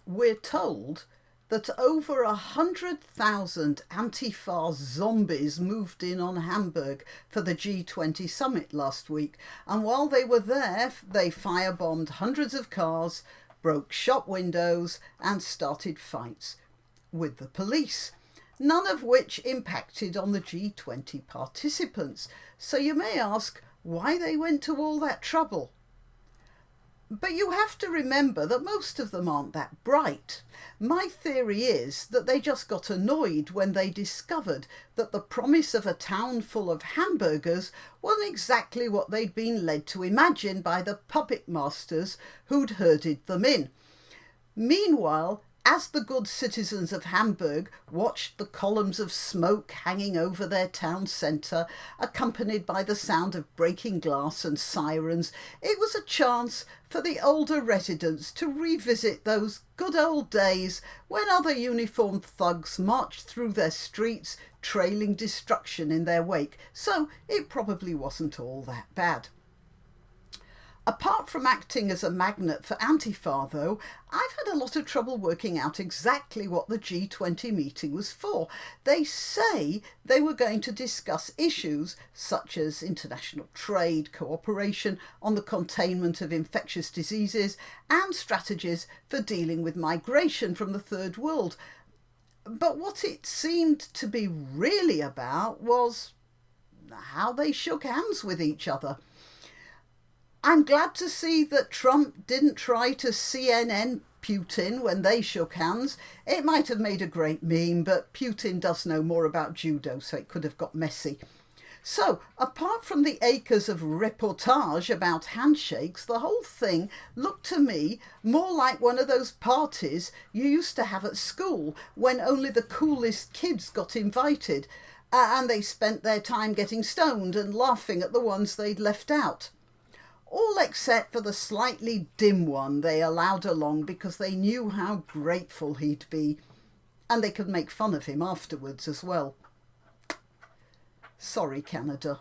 we're told that over 100,000 Antifa zombies moved in on Hamburg for the G20 Summit last week. And while they were there, they firebombed hundreds of cars, broke shop windows and started fights with the police, none of which impacted on the G20 participants. So you may ask why they went to all that trouble. But you have to remember that most of them aren't that bright. My theory is that they just got annoyed when they discovered that the promise of a town full of hamburgers wasn't exactly what they'd been led to imagine by the puppet masters who'd herded them in. Meanwhile, as the good citizens of Hamburg watched the columns of smoke hanging over their town centre, accompanied by the sound of breaking glass and sirens, it was a chance for the older residents to revisit those good old days when other uniformed thugs marched through their streets, trailing destruction in their wake. So it probably wasn't all that bad. Apart from acting as a magnet for Antifa, though, I've had a lot of trouble working out exactly what the G20 meeting was for. They say they were going to discuss issues such as international trade, cooperation on the containment of infectious diseases, and strategies for dealing with migration from the Third World. But what it seemed to be really about was how they shook hands with each other. I'm glad to see that Trump didn't try to CNN Putin when they shook hands. It might have made a great meme, but Putin does know more about judo, so it could have got messy. So, apart from the acres of reportage about handshakes, the whole thing looked to me more like one of those parties you used to have at school when only the coolest kids got invited, and they spent their time getting stoned and laughing at the ones they'd left out. All except for the slightly dim one they allowed along because they knew how grateful he'd be, and they could make fun of him afterwards as well. Sorry, Canada.